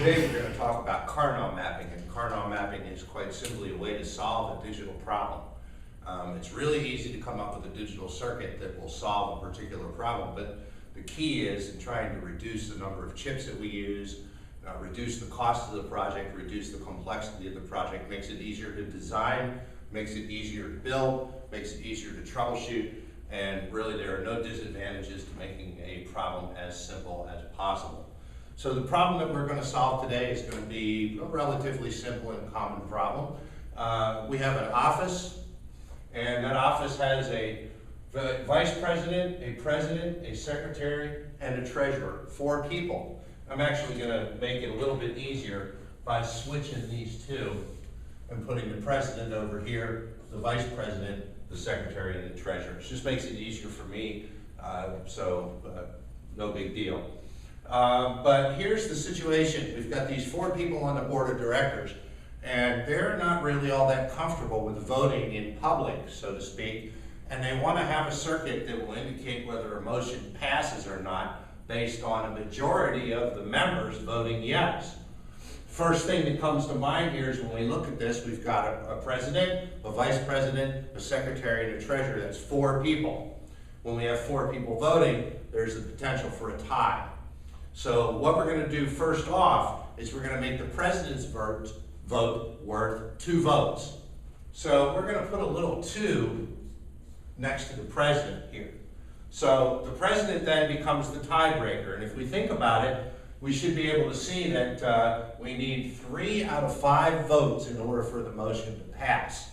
Today we're going to talk about Karnaugh mapping, and Karnaugh mapping is quite simply a way to solve a digital problem. It's really easy to come up with a digital circuit that will solve a particular problem, but the key is in trying to reduce the number of chips that we use, reduce the cost of the project, reduce the complexity of the project, makes it easier to design, makes it easier to build, makes it easier to troubleshoot, and really there are no disadvantages to making a problem as simple as possible. So the problem that we're going to solve today is going to be a relatively simple and common problem. We have an office, and that office has a vice president, a president, a secretary, and a treasurer. 4 people. I'm actually going to make it a little bit easier by switching these two and putting the president over here, the vice president, the secretary, and the treasurer. It just makes it easier for me, no big deal. But here's the situation. We've got these 4 people on the board of directors, and they're not really all that comfortable with voting in public, so to speak, and they want to have a circuit that will indicate whether a motion passes or not based on a majority of the members voting yes. First thing that comes to mind here is when we look at this, we've got a president, a vice president, a secretary, and a treasurer. That's 4 people. When we have 4 people voting, there's the potential for a tie. So what we're going to do first off is we're going to make the president's vote worth 2 votes. So we're going to put a little 2 next to the president here. So the president then becomes the tiebreaker. And if we think about it, we should be able to see that we need 3 out of 5 votes in order for the motion to pass.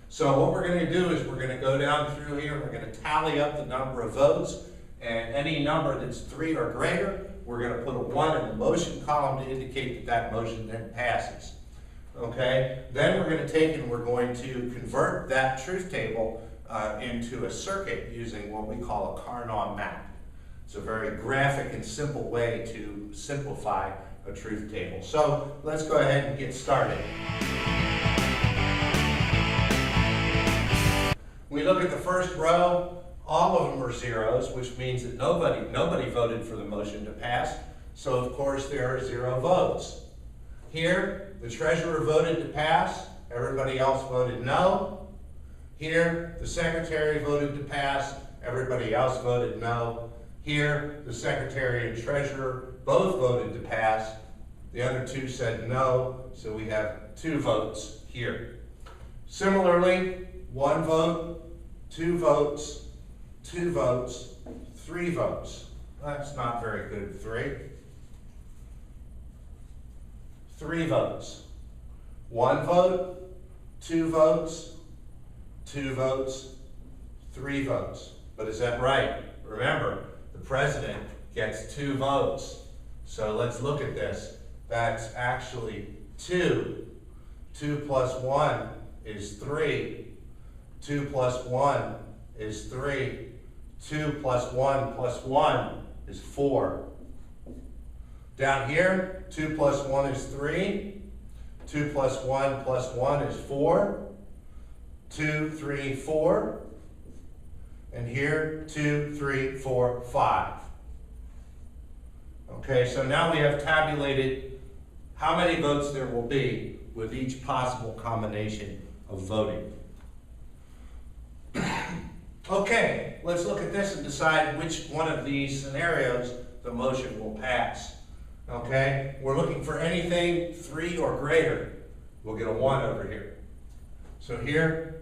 So what we're going to do is we're going to go down through here, we're going to tally up the number of votes, and any number that's 3 or greater, we're going to put a 1 in the motion column to indicate that that motion then passes. Okay? Then we're going to take and we're going to convert that truth table into a circuit using what we call a Karnaugh map. It's a very graphic and simple way to simplify a truth table. So let's go ahead and get started. We look at the first row, all of them are zeros, which means that nobody voted for the motion to pass. So of course there are 0 votes. Here, the treasurer voted to pass, everybody else voted no. Here, the secretary voted to pass, everybody else voted no. Here, the secretary and treasurer both voted to pass. The other 2 said no, so we have 2 votes here. Similarly, 1 vote, 2 votes, 2 votes, 3 votes. That's not very good, 3. 3 votes. 1 vote, 2 votes, 2 votes, 3 votes. But is that right? Remember, the president gets 2 votes. So let's look at this. That's actually 2. 2 plus 1 is 3. 2 plus 1 is 3. 2 plus 1 is 4. Down here, 2 plus 1 is 3. 2 plus 1 is 4. 2, 3, 4. And here, 2, 3, 4, 5. Okay, so now we have tabulated how many votes there will be with each possible combination of voting. Okay, let's look at this and decide which one of these scenarios the motion will pass. Okay, we're looking for anything 3 or greater. We'll get a 1 over here. So here,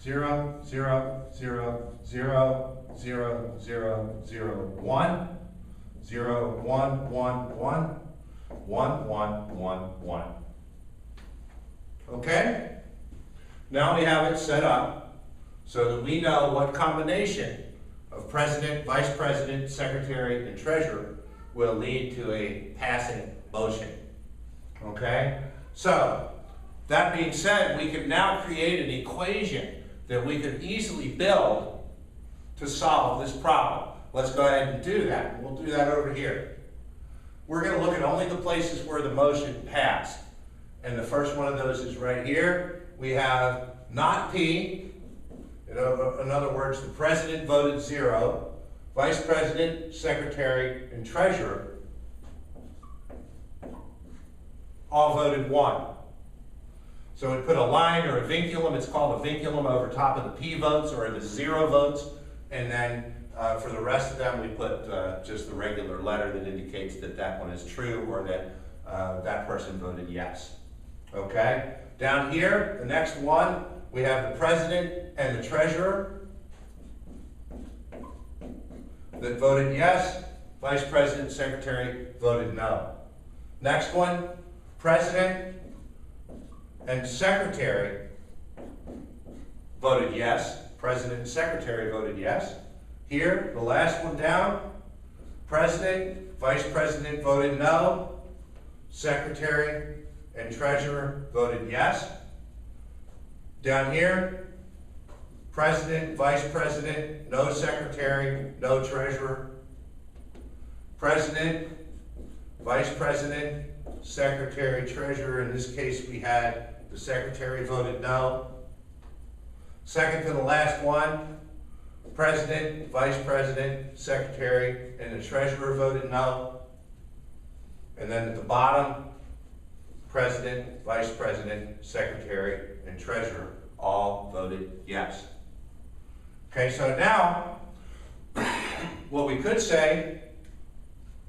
0, 0, 0, 0, 0, 0, 0, 1, 0, 1, 1, 1, 1, 1, 1, 1. Okay? Now we have it set up so that we know what combination of president, vice president, secretary, and treasurer will lead to a passing motion. Okay? So, that being said, we can now create an equation that we could easily build to solve this problem. Let's go ahead and do that. We'll do that over here. We're going to look at only the places where the motion passed. And the first one of those is right here. We have not P. In other words, the president voted 0. Vice president, secretary, and treasurer all voted 1. So we put a line or a vinculum, it's called a vinculum, over top of the P votes or the 0 votes, and then for the rest of them we put just the regular letter that indicates that that one is true or that that person voted yes. Okay? Down here, the next one, we have the president and the treasurer that voted yes. Vice president and secretary voted no. Next one, president and secretary voted yes. President and secretary voted yes. Here, the last one down, president, vice president voted no. Secretary and treasurer voted yes. Down here, president, vice president, no secretary, no treasurer. President, vice president, secretary, treasurer. In this case, we had the secretary voted no. Second to the last one, president, vice president, secretary, and the treasurer voted no. And then at the bottom, president, vice president, secretary, and treasurer all voted yes. Okay, so now what we could say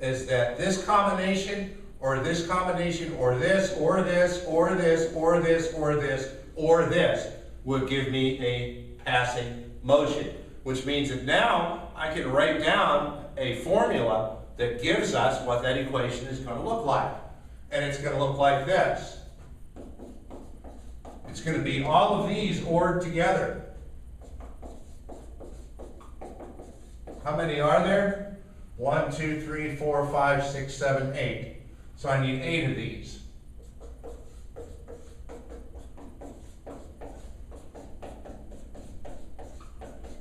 is that this combination, or this combination, or this, or this, or this, or this, or this, or this would give me a passing motion, which means that now I can write down a formula that gives us what that equation is going to look like. And it's going to look like this. It's going to be all of these ORed together. How many are there? 1, 2, 3, 4, 5, 6, 7, 8. So I need 8 of these.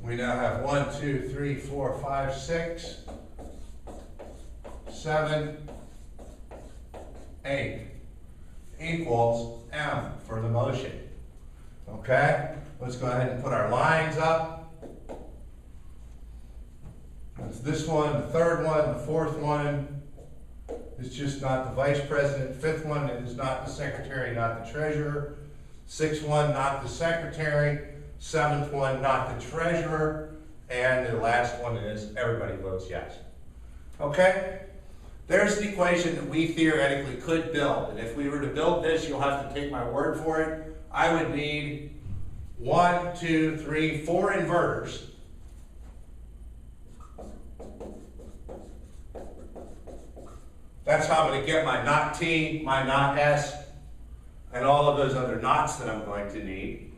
We now have 1, 2, 3, 4, 5, 6, 7, 8 equals M for the motion. Okay? Let's go ahead and put our lines up. That's this one, the third one, the fourth one is just not the vice president. Fifth one is not the secretary, not the treasurer. Sixth one, not the secretary. Seventh one, not the treasurer. And the last one is everybody votes yes. Okay? There's the equation that we theoretically could build. And if we were to build this, you'll have to take my word for it. I would need 1, 2, 3, 4 inverters. That's how I'm going to get my not T, my not S, and all of those other knots that I'm going to need.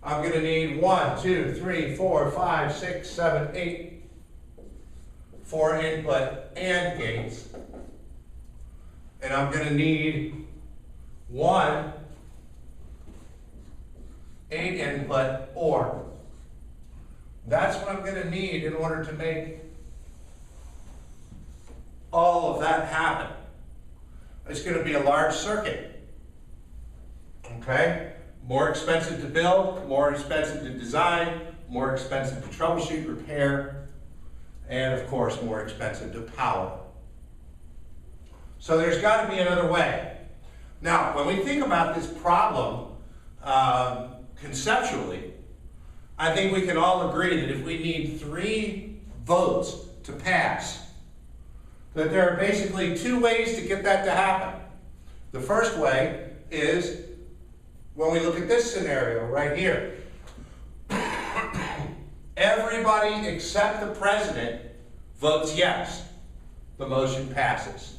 I'm going to need 1, 2, 3, 4, 5, 6, 7, 8, 4 input AND gates. And I'm going to need 1 8 input OR. That's what I'm going to need in order to make all of that happen. It's going to be a large circuit. Okay? More expensive to build, more expensive to design, more expensive to troubleshoot, repair, and of course more expensive to power. So there's got to be another way. Now, when we think about this problem conceptually, I think we can all agree that if we need 3 votes to pass, that there are basically 2 ways to get that to happen. The first way is when we look at this scenario right here. Everybody except the president votes yes. The motion passes.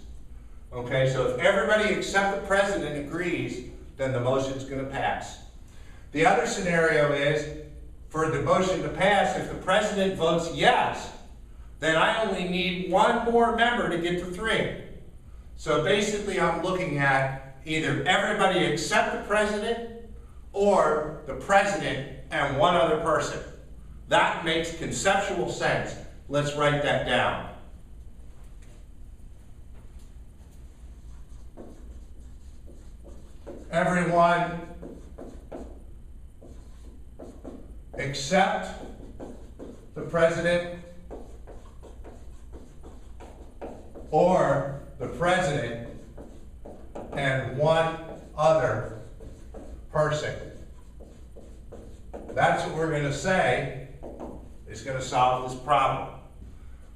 Okay, so if everybody except the president agrees, then the motion's going to pass. The other scenario is for the motion to pass, if the president votes yes, then I only need 1 more member to get to 3. So basically I'm looking at either everybody except the president or the president and 1 other person. That makes conceptual sense. Let's write that down. Everyone except the president or the president and one other person. That's what we're going to say is going to solve this problem.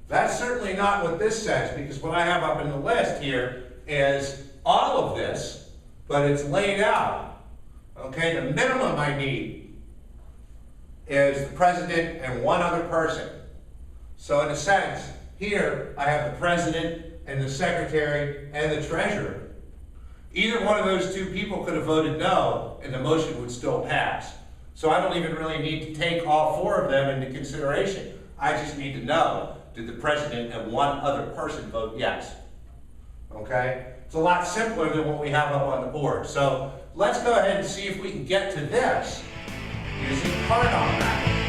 That's certainly not what this says, because what I have up in the list here is all of this, but it's laid out. Okay, the minimum I need is the president and one other person. So in a sense, here I have the president and the secretary and the treasurer. Either one of those two people could have voted no, and the motion would still pass. So I don't even really need to take all four of them into consideration. I just need to know, did the president and one other person vote yes? Okay? It's a lot simpler than what we have up on the board. So let's go ahead and see if we can get to this using Karnaugh Mapping.